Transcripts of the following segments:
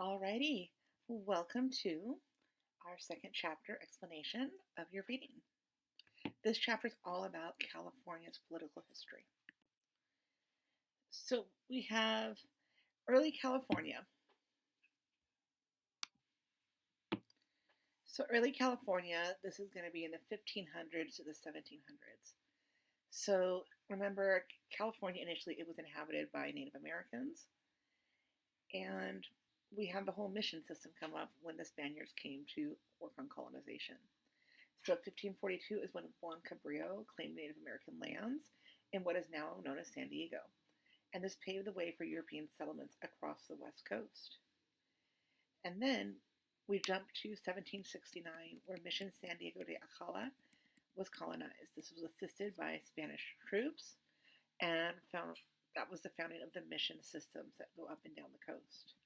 Alrighty, welcome to our second chapter explanation of your reading. This chapter is all about California's political history. So we have early California. So early California, this is going to be in the 1500s to the 1700s. So remember, California initially it was inhabited by Native Americans, and we have the whole mission system come up when the Spaniards came to work on colonization. So 1542 is when Juan Cabrillo claimed Native American lands in what is now known as San Diego, and this paved the way for European settlements across the west coast. And then we jump to 1769, where Mission San Diego de Acala was colonized. This was assisted by Spanish troops, and that was the founding of the mission systems that go up and down the coast.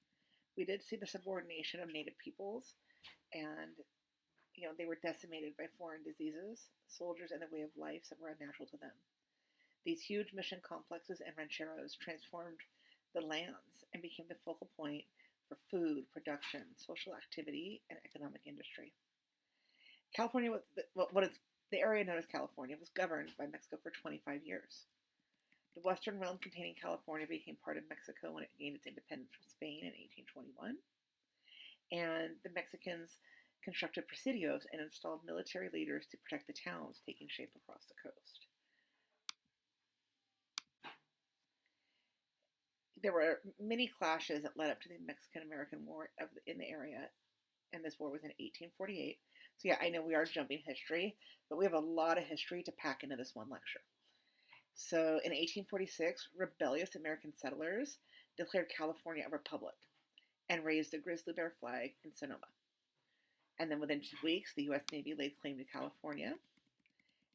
We did see the subordination of native peoples, and they were decimated by foreign diseases, soldiers, and the way of life that were unnatural to them. These huge mission complexes and rancheros transformed the lands and became the focal point for food production, social activity, and economic industry. California, the area known as California, was governed by Mexico for 25 years. The western realm containing California became part of Mexico when it gained its independence from Spain in 1821. And the Mexicans constructed presidios and installed military leaders to protect the towns taking shape across the coast. There were many clashes that led up to the Mexican-American War in the area, and this war was in 1848. So yeah, I know we are jumping history, but we have a lot of history to pack into this one lecture. So in 1846, rebellious American settlers declared California a republic and raised the grizzly bear flag in Sonoma. And then within 2 weeks, the U.S. Navy laid claim to California.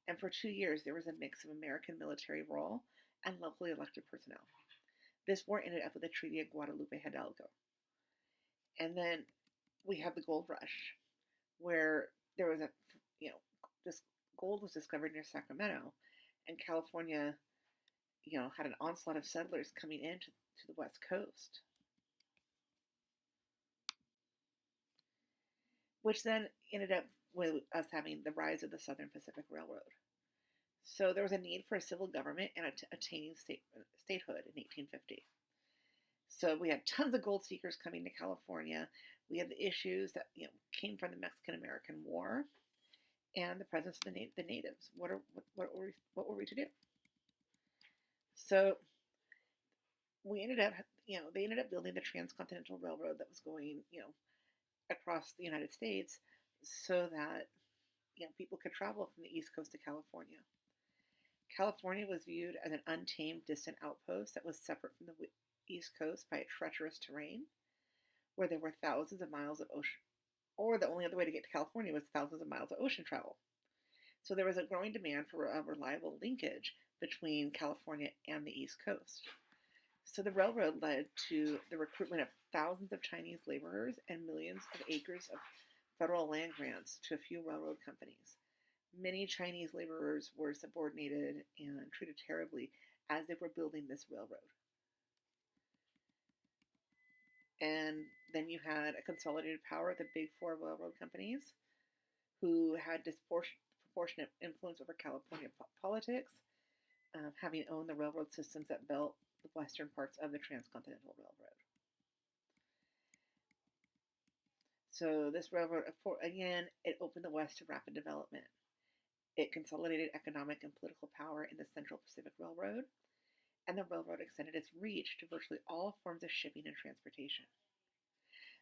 And for 2 years, there was a mix of American military role and locally elected personnel. This war ended up with the Treaty of Guadalupe Hidalgo. And then we have the gold rush, where there was this gold was discovered near Sacramento, and California, had an onslaught of settlers coming into the West Coast, which then ended up with us having the rise of the Southern Pacific Railroad. So there was a need for a civil government and attaining statehood in 1850. So we had tons of gold seekers coming to California. We had the issues that came from the Mexican-American War and the presence of the natives. What were we to do? So we ended up, they ended up building the Transcontinental Railroad that was going, across the United States, so that people could travel from the East Coast to California. California was viewed as an untamed, distant outpost that was separate from the East Coast by a treacherous terrain, where there were thousands of miles of ocean, or the only other way to get to California was thousands of miles of ocean travel. So there was a growing demand for a reliable linkage between California and the East Coast. So the railroad led to the recruitment of thousands of Chinese laborers and millions of acres of federal land grants to a few railroad companies. Many Chinese laborers were subordinated and treated terribly as they were building this railroad. And then you had a consolidated power of the big four railroad companies who had disproportionate influence over California politics, having owned the railroad systems that built the western parts of the Transcontinental Railroad. So this railroad, again, it opened the West to rapid development. It consolidated economic and political power in the Central Pacific Railroad, and the railroad extended its reach to virtually all forms of shipping and transportation.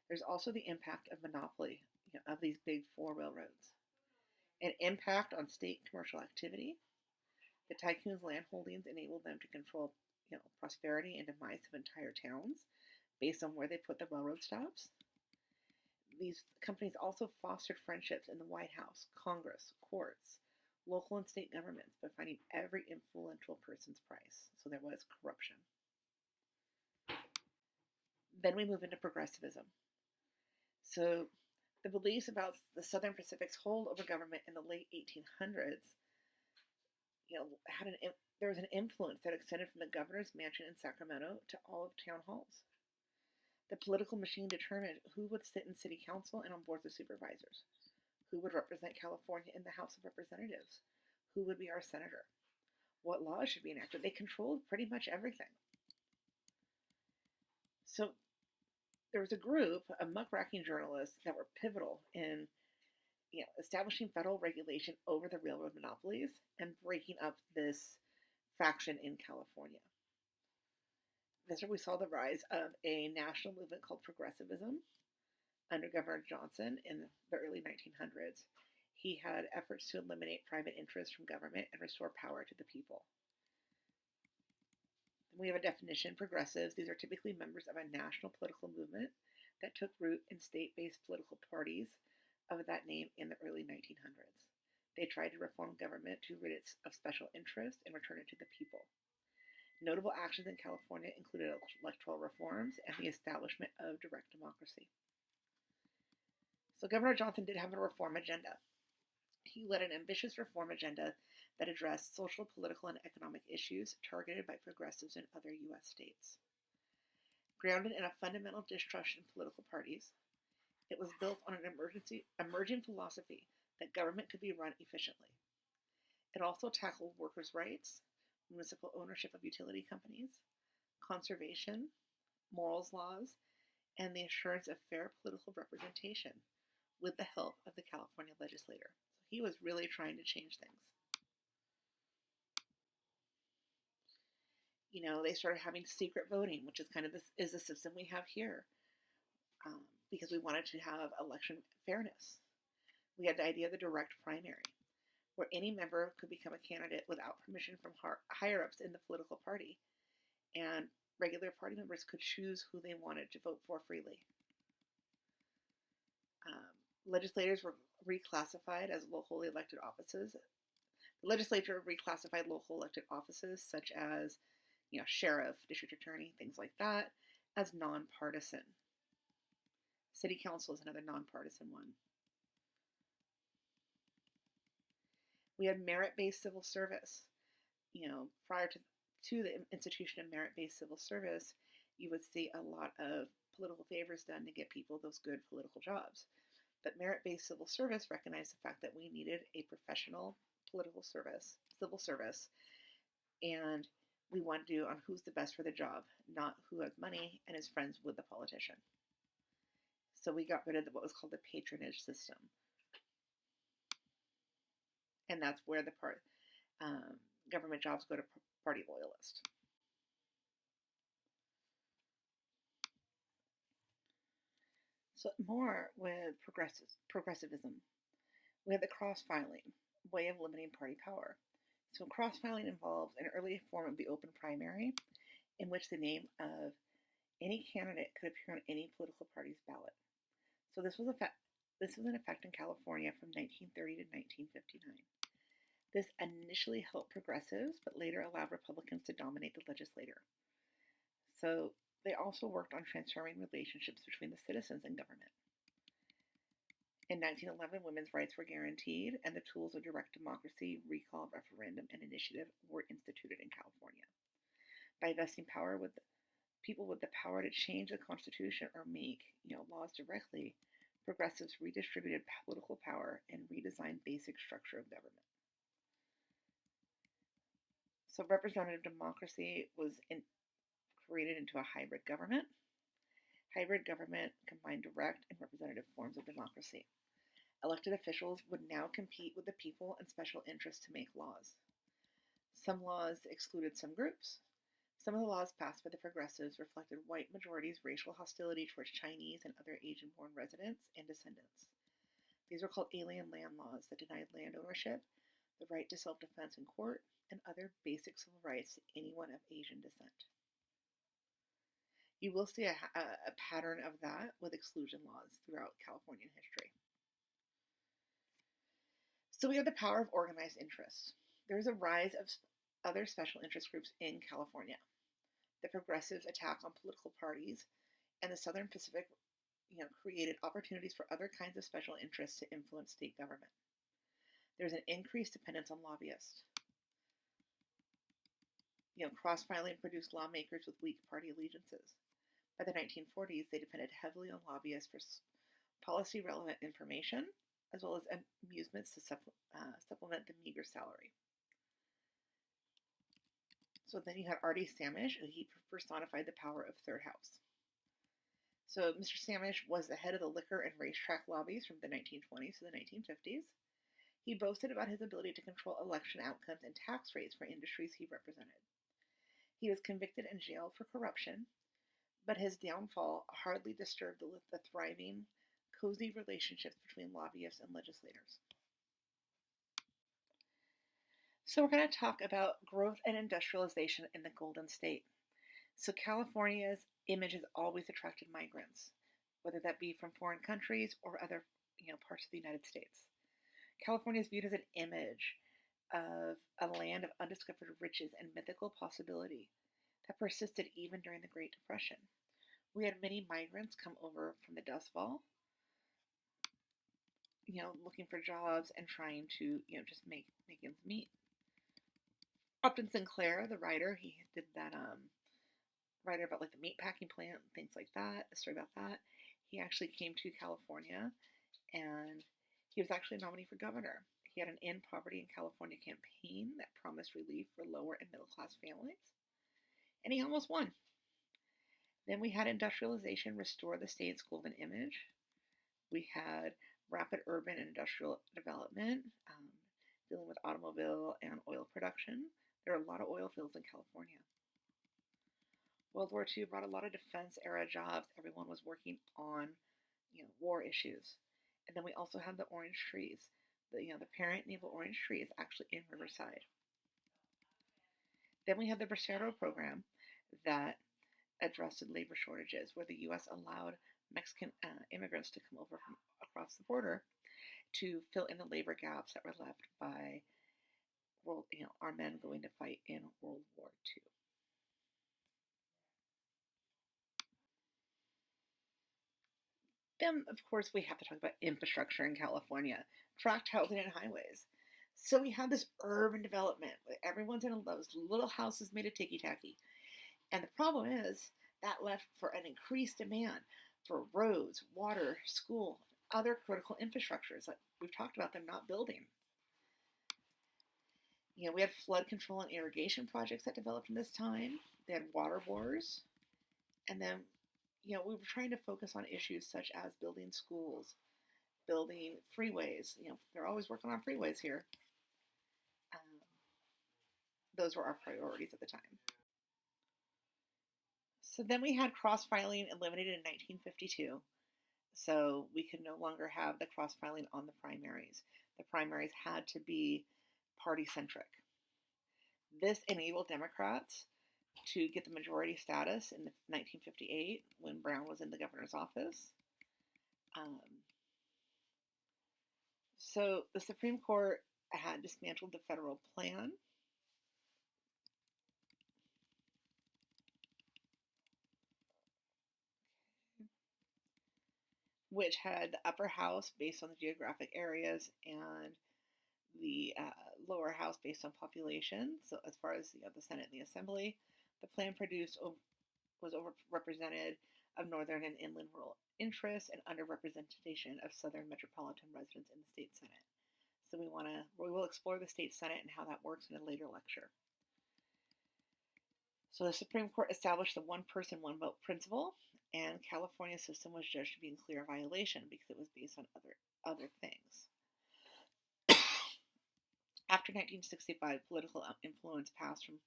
There's also the impact of monopoly of these big four railroads. An impact on state commercial activity. The tycoons' land holdings enabled them to control prosperity and demise of entire towns based on where they put the railroad stops. These companies also fostered friendships in the White House, Congress, courts, local and state governments by finding every influential person's price. So there was corruption. Then we move into progressivism. So the beliefs about the Southern Pacific's hold over government in the late 1800s, there was an influence that extended from the governor's mansion in Sacramento to all of town halls. The political machine determined who would sit in city council and on boards of supervisors, who would represent California in the House of Representatives, who would be our senator, what laws should be enacted. They controlled pretty much everything. So there was a group of muckraking journalists that were pivotal in establishing federal regulation over the railroad monopolies and breaking up this faction in California. That's where we saw the rise of a national movement called progressivism under Governor Johnson in the early 1900s. He had efforts to eliminate private interests from government and restore power to the people. We have a definition: progressives. These are typically members of a national political movement that took root in state-based political parties of that name in the early 1900s. They tried to reform government to rid it of special interest and return it to the people. Notable actions in California included electoral reforms and the establishment of direct democracy. So Governor Johnson did have a reform agenda. He led an ambitious reform agenda that addressed social, political, and economic issues targeted by progressives in other U.S. states. Grounded in a fundamental distrust in political parties, it was built on an emerging philosophy that government could be run efficiently. It also tackled workers' rights, municipal ownership of utility companies, conservation, morals laws, and the assurance of fair political representation with the help of the California legislature. So he was really trying to change things. They started having secret voting, which is kind of the system we have here, because we wanted to have election fairness. We had the idea of the direct primary, where any member could become a candidate without permission from higher-ups in the political party, and regular party members could choose who they wanted to vote for freely. Legislators were reclassified as locally elected offices. The legislature reclassified local elected offices such as, sheriff, district attorney, things like that, as nonpartisan. City council is another nonpartisan one. We had merit-based civil service. Prior to the institution of merit-based civil service, you would see a lot of political favors done to get people those good political jobs. But merit-based civil service recognized the fact that we needed a professional political service, civil service, and we wanted to do on who's the best for the job, not who has money and is friends with the politician. So we got rid of what was called the patronage system. And that's where the government jobs go to party loyalists. So more with progressivism. We have the cross-filing, way of limiting party power. So cross-filing involves an early form of the open primary, in which the name of any candidate could appear on any political party's ballot. So this was in effect in California from 1930 to 1959. This initially helped progressives, but later allowed Republicans to dominate the legislature. So they also worked on transforming relationships between the citizens and government. In 1911, women's rights were guaranteed, and the tools of direct democracy, recall, referendum, and initiative were instituted in California. By vesting power with people with the power to change the Constitution or make laws directly, progressives redistributed political power and redesigned basic structure of government. So representative democracy was created into a hybrid government. Hybrid government combined direct and representative forms of democracy. Elected officials would now compete with the people and special interests to make laws. Some laws excluded some groups. Some of the laws passed by the progressives reflected white majorities' racial hostility towards Chinese and other Asian-born residents and descendants. These were called alien land laws that denied land ownership, the right to self-defense in court, and other basic civil rights to anyone of Asian descent. You will see a pattern of that with exclusion laws throughout Californian history. So we have the power of organized interest. There's a rise of other special interest groups in California. The progressives' attack on political parties and the Southern Pacific created opportunities for other kinds of special interests to influence state government. There's an increased dependence on lobbyists. Cross-filing produced lawmakers with weak party allegiances. By the 1940s, they depended heavily on lobbyists for policy relevant information, as well as amusements to supplement the meager salary. So then you had Artie Samish, and he personified the power of Third House. So Mr. Samish was the head of the liquor and racetrack lobbies from the 1920s to the 1950s. He boasted about his ability to control election outcomes and tax rates for industries he represented. He was convicted and jailed for corruption, but his downfall hardly disturbed the thriving, cozy relationships between lobbyists and legislators. So we're going to talk about growth and industrialization in the Golden State. So California's image has always attracted migrants, whether that be from foreign countries or other parts of the United States. California is viewed as an image of a land of undiscovered riches and mythical possibility that persisted even during the Great Depression. We had many migrants come over from the Dust Bowl, looking for jobs and trying to, just make ends meet. Upton Sinclair, the writer, he did that writer about like the meatpacking plant and things like that, a story about that. He actually came to California, and he was actually a nominee for governor. He had an End Poverty in California campaign that promised relief for lower and middle class families, and he almost won. Then we had industrialization restore the state's golden image. We had rapid urban and industrial development, dealing with automobile and oil production. There are a lot of oil fields in California. World War II brought a lot of defense-era jobs. Everyone was working on, war issues. And then we also had the orange trees. The parent naval orange tree is actually in Riverside. Then we had the Bracero program that addressed labor shortages, where the U.S. allowed Mexican immigrants to come over from across the border to fill in the labor gaps that were left by our men going to fight in World War II. Then, of course, we have to talk about infrastructure in California, tract housing and highways. So we have this urban development where everyone's in those little houses made of ticky-tacky. And the problem is that left for an increased demand for roads, water, school, other critical infrastructures that we've talked about them not building. We had flood control and irrigation projects that developed in this time. They had water wars. And then, we were trying to focus on issues such as building schools, building freeways. They're always working on freeways here. Those were our priorities at the time. So then we had cross-filing eliminated in 1952. So we could no longer have the cross-filing on the primaries. The primaries had to be party-centric. This enabled Democrats to get the majority status in 1958 when Brown was in the governor's office. So the Supreme Court had dismantled the federal plan. Which had the upper house based on the geographic areas and the lower house based on population. So as far as the Senate and the Assembly, the plan produced was overrepresented of northern and inland rural interests and underrepresentation of southern metropolitan residents in the state Senate. So we will explore the state Senate and how that works in a later lecture. So the Supreme Court established the one person, one vote principle, and California's system was judged to be in clear violation because it was based on other things. After 1965, political influence passed from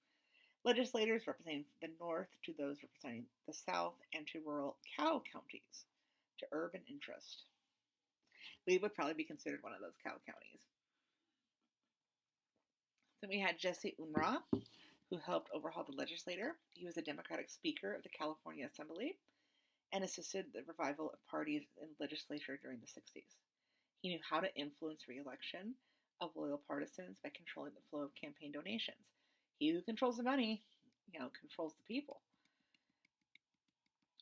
legislators representing the North to those representing the South and to rural cow counties to urban interest. We would probably be considered one of those cow counties. Then we had Jesse Unruh, who helped overhaul the legislature. He was a Democratic Speaker of the California Assembly and assisted the revival of parties in the legislature during the 60s. He knew how to influence re-election of loyal partisans by controlling the flow of campaign donations. He who controls the money, controls the people.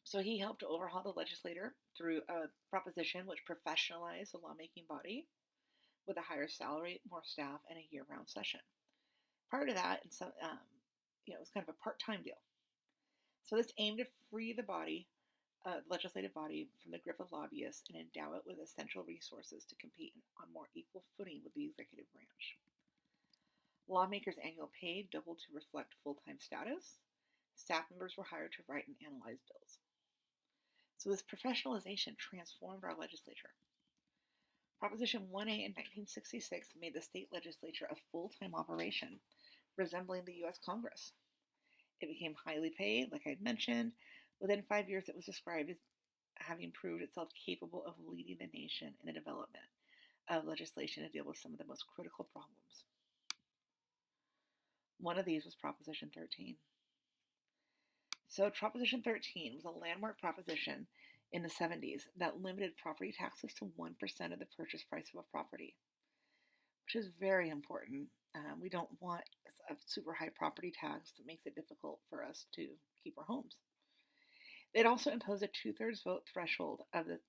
So he helped to overhaul the legislature through a proposition which professionalized the lawmaking body with a higher salary, more staff, and a year-round session. Prior to that, it was kind of a part-time deal. So this aimed to free the body legislative body from the grip of lobbyists and endow it with essential resources to compete on more equal footing with the executive branch. Lawmakers' annual pay doubled to reflect full-time status. Staff members were hired to write and analyze bills. So this professionalization transformed our legislature. Proposition 1A in 1966 made the state legislature a full-time operation, resembling the U.S. Congress. It became highly paid, like I'd mentioned. Within 5 years, it was described as having proved itself capable of leading the nation in the development of legislation to deal with some of the most critical problems. One of these was Proposition 13. So Proposition 13 was a landmark proposition in the 70s that limited property taxes to 1% of the purchase price of a property, which is very important. We don't want a super high property tax that makes it difficult for us to keep our homes. It also imposed a 2/3 vote threshold of the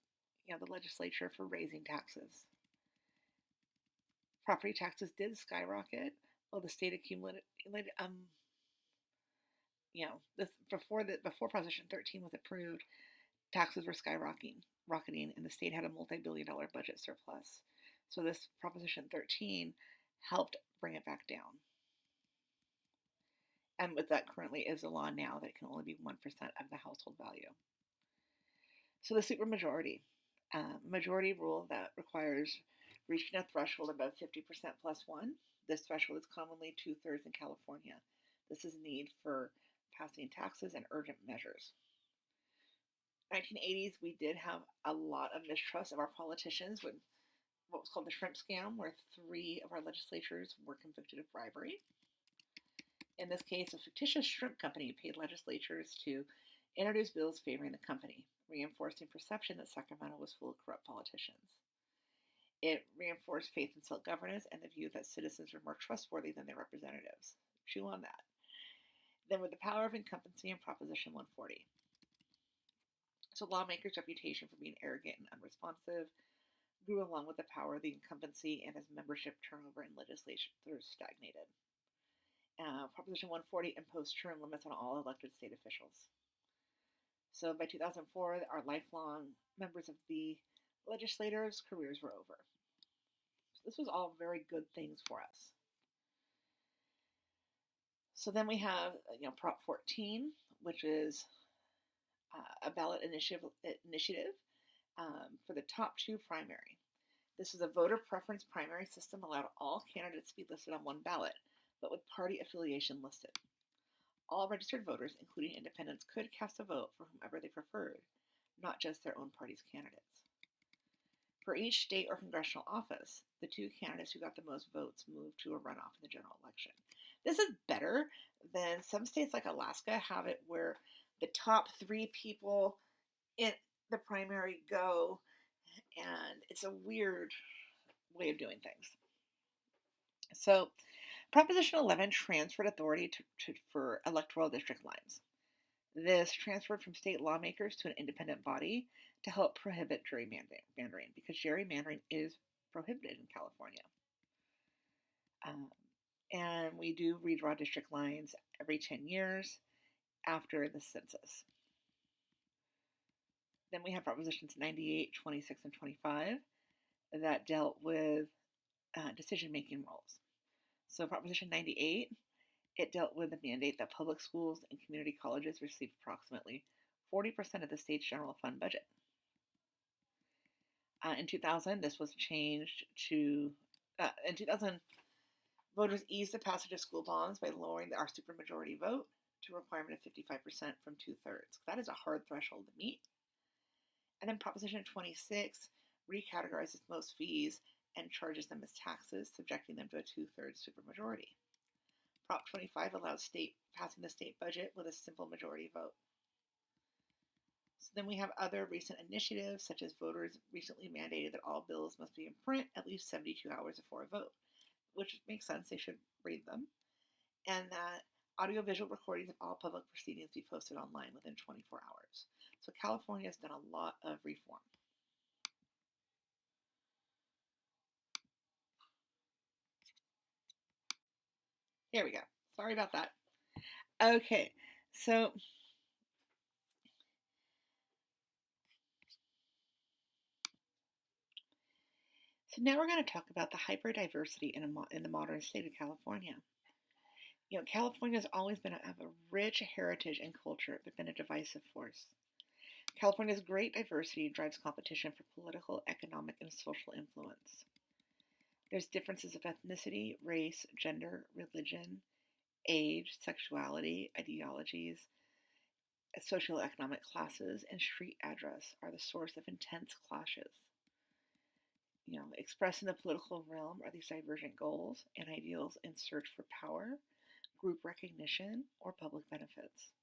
legislature for raising taxes. Property taxes did skyrocket while the state accumulated before Proposition 13 was approved, taxes were rocketing, and the state had a multi-billion-dollar budget surplus. So this Proposition 13 helped bring it back down. And with that currently is a law now that it can only be 1% of the household value. So the supermajority, majority rule that requires reaching a threshold above 50% plus one. This threshold is commonly 2/3 in California. This is need for passing taxes and urgent measures. 1980s, we did have a lot of mistrust of our politicians with what was called the shrimp scam, where 3 of our legislators were convicted of bribery. In this case, a fictitious shrimp company paid legislators to introduce bills favoring the company, reinforcing perception that Sacramento was full of corrupt politicians. It reinforced faith in self-governance and the view that citizens were more trustworthy than their representatives. Chew on that. Then with the power of incumbency in Proposition 140. So lawmakers' reputation for being arrogant and unresponsive grew along with the power of the incumbency, and as membership turnover in legislatures stagnated. Proposition 140 imposed term limits on all elected state officials. So by 2004, our lifelong members of the legislators' careers were over. So this was all very good things for us. So then we have, Prop 14, which is a ballot initiative for the top 2 primary. This is a voter preference primary system allowed all candidates to be listed on one ballot, but with party affiliation listed. All registered voters, including independents, could cast a vote for whomever they preferred, not just their own party's candidates. For each state or congressional office, the 2 candidates who got the most votes moved to a runoff in the general election. This is better than some states like Alaska have it, where the top 3 people in the primary go, and it's a weird way of doing things. So Proposition 11 transferred authority for electoral district lines. This transferred from state lawmakers to an independent body to help prohibit gerrymandering, because gerrymandering is prohibited in California. And we do redraw district lines every 10 years after the census. Then we have Propositions 98, 26, and 25 that dealt with decision-making roles. So Proposition 98, it dealt with the mandate that public schools and community colleges receive approximately 40% of the state's general fund budget. In 2000, this was changed to, in 2000, voters eased the passage of school bonds by lowering our supermajority vote to a requirement of 55% from 2/3. That is a hard threshold to meet. And then Proposition 26 recategorizes most fees and charges them as taxes, subjecting them to a 2/3 supermajority. Prop 25 allows passing the state budget with a simple majority vote. So then we have other recent initiatives, such as voters recently mandated that all bills must be in print at least 72 hours before a vote, which makes sense, they should read them, and that audiovisual recordings of all public proceedings be posted online within 24 hours. So California has done a lot of reform. Here we go. Sorry about that. Okay, so So now we're going to talk about the hyperdiversity in the modern state of California. California has always have a rich heritage and culture, but been a divisive force. California's great diversity drives competition for political, economic, and social influence. There's differences of ethnicity, race, gender, religion, age, sexuality, ideologies, socioeconomic classes, and street address are the source of intense clashes. Expressed in the political realm are these divergent goals and ideals in search for power, group recognition, or public benefits.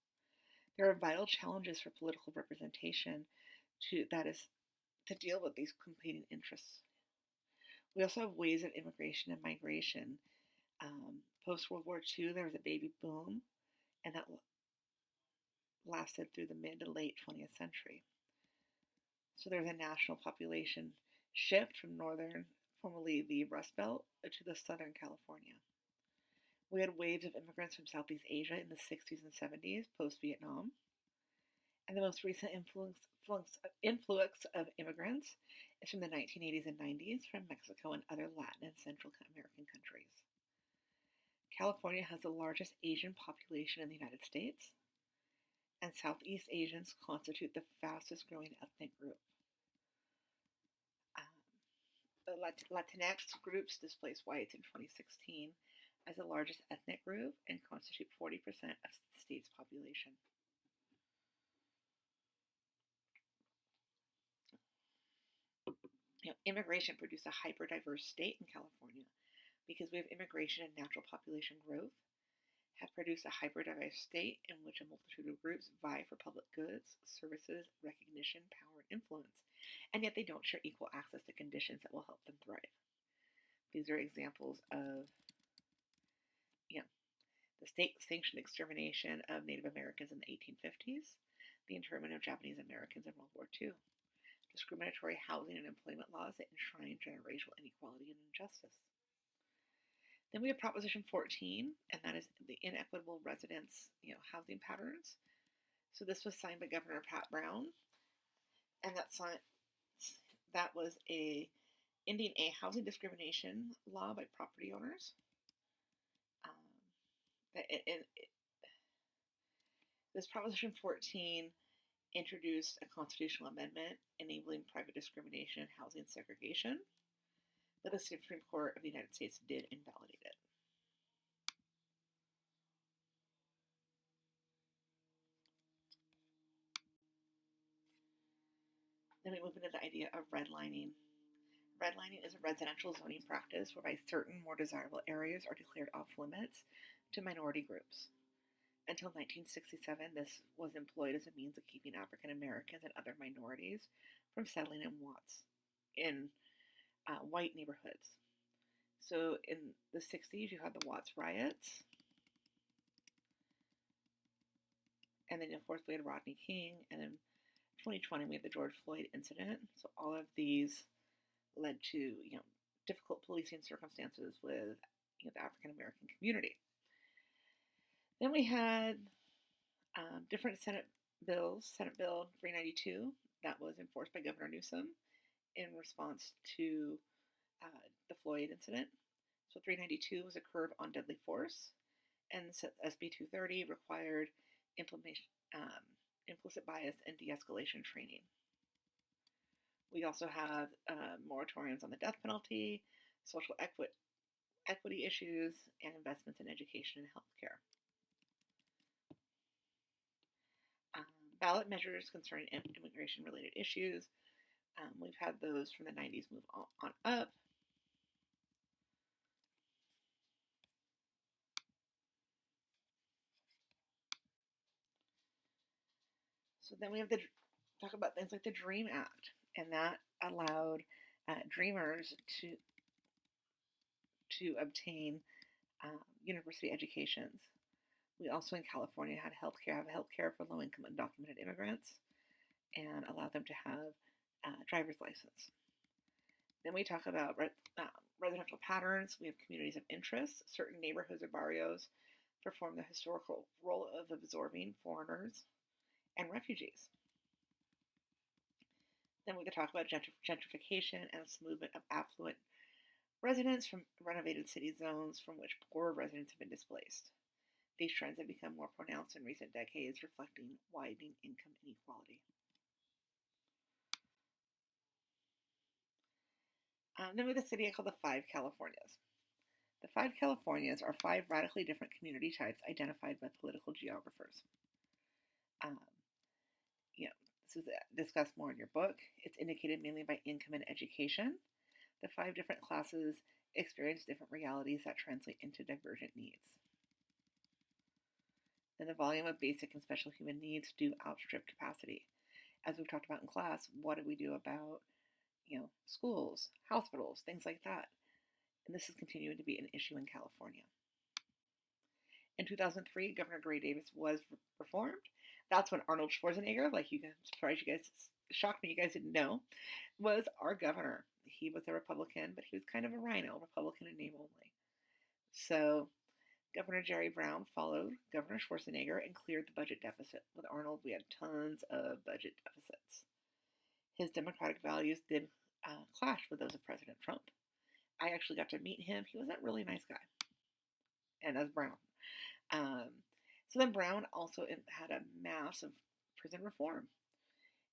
There are vital challenges for political representation to deal with these competing interests. We also have waves of immigration and migration. Post World War II, there was a baby boom, and that lasted through the mid to late 20th century. So there's a national population shift from formerly the Rust Belt, to the Southern California. We had waves of immigrants from Southeast Asia in the 60s and 70s, post-Vietnam. And the most recent influx of immigrants is from the 1980s and 90s from Mexico and other Latin and Central American countries. California has the largest Asian population in the United States, and Southeast Asians constitute the fastest growing ethnic group. The Latinx groups displaced whites in 2016 as the largest ethnic group and constitute 40% of the state's population. Immigration produced a hyper-diverse state in California because we have immigration and natural population growth have produced a hyper-diverse state in which a multitude of groups vie for public goods, services, recognition, power, and influence, and yet they don't share equal access to conditions that will help them thrive. These are examples of the state-sanctioned extermination of Native Americans in the 1850s, the internment of Japanese Americans in World War II, discriminatory housing and employment laws that enshrine generational inequality and injustice. Then we have Proposition 14, and that is the inequitable residence, housing patterns. So this was signed by Governor Pat Brown, and that was ending a housing discrimination law by property owners. This Proposition 14 introduced a constitutional amendment enabling private discrimination and housing segregation, but the Supreme Court of the United States did invalidate it. Then we move into the idea of redlining. Redlining is a residential zoning practice whereby certain more desirable areas are declared off limits to minority groups. Until 1967, this was employed as a means of keeping African Americans and other minorities from settling in white neighborhoods. So in the 60s, you had the Watts riots. And then, of course, we had Rodney King. And in 2020, we had the George Floyd incident. So all of these led to, difficult policing circumstances with the African American community. Then we had different Senate bills. Senate Bill 392 that was enforced by Governor Newsom in response to the Floyd incident. So 392 was a curb on deadly force, and SB 230 required implicit bias and de-escalation training. We also have moratoriums on the death penalty, social equity issues, and investments in education and healthcare. Ballot measures concerning immigration-related issues. We've had those from the 90s move on up. So then we have talk about things like the DREAM Act, and that allowed dreamers to obtain university educations. We also in California have healthcare for low-income undocumented immigrants, and allow them to have driver's license. Then we talk about residential patterns. We have communities of interest. Certain neighborhoods or barrios perform the historical role of absorbing foreigners and refugees. Then we could talk about gentrification and its movement of affluent residents from renovated city zones from which poorer residents have been displaced. These trends have become more pronounced in recent decades, reflecting widening income inequality. Then we have the city I call the Five Californias. The Five Californias are five radically different community types identified by political geographers. Um, this is discussed more in your book. It's indicated mainly by income and education. The five different classes experience different realities that translate into divergent needs. And the volume of basic and special human needs do outstrip capacity. As we've talked about in class, what do we do about, schools, hospitals, things like that? And this is continuing to be an issue in California. In 2003, Governor Gray Davis was reformed. That's when Arnold Schwarzenegger, I'm surprised you guys, shocked me you guys didn't know, was our governor. He was a Republican, but he was kind of a rhino, Republican in name only. So Governor Jerry Brown followed Governor Schwarzenegger and cleared the budget deficit. With Arnold, we had tons of budget deficits. His democratic values did clash with those of President Trump. I actually got to meet him. He was a really nice guy. And as Brown. So then Brown also had a massive prison reform.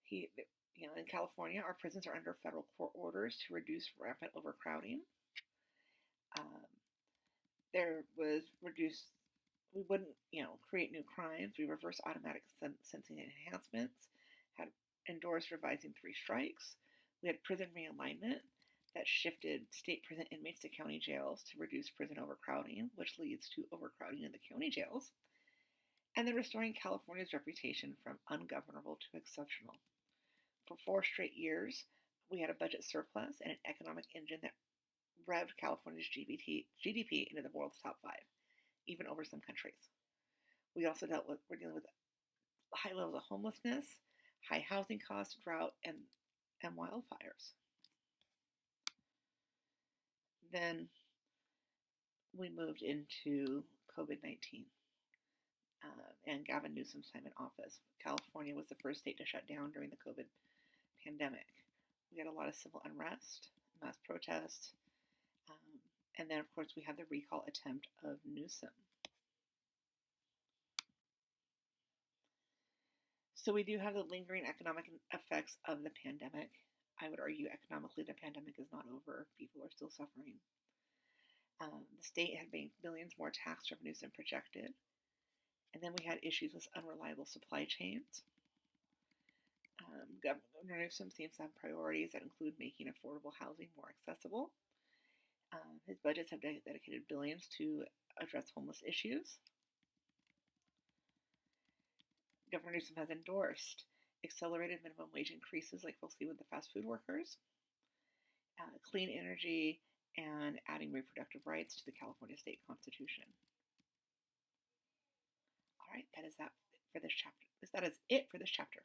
In California, our prisons are under federal court orders to reduce rampant overcrowding. There was reduced. We wouldn't, create new crimes. We reversed automatic sentencing enhancements. Had endorsed revising 3 strikes. We had prison realignment that shifted state prison inmates to county jails to reduce prison overcrowding, which leads to overcrowding in the county jails. And then restoring California's reputation from ungovernable to exceptional. For 4 straight years, we had a budget surplus and an economic engine that revved California's GDP into the world's top 5, even over some countries. We're dealing with high levels of homelessness, high housing costs, drought, and wildfires. Then we moved into COVID-19 and Gavin Newsom's time in office. California was the first state to shut down during the COVID pandemic. We had a lot of civil unrest, mass protests, and then, of course, we had the recall attempt of Newsom. So we do have the lingering economic effects of the pandemic. I would argue economically the pandemic is not over. People are still suffering. The state had made millions more tax revenues than projected. And then we had issues with unreliable supply chains. Governor Newsom seems to have priorities that include making affordable housing more accessible. His budgets have dedicated billions to address homeless issues. Governor Newsom has endorsed accelerated minimum wage increases like we'll see with the fast food workers, clean energy, and adding reproductive rights to the California State Constitution. All right, that is it for this chapter.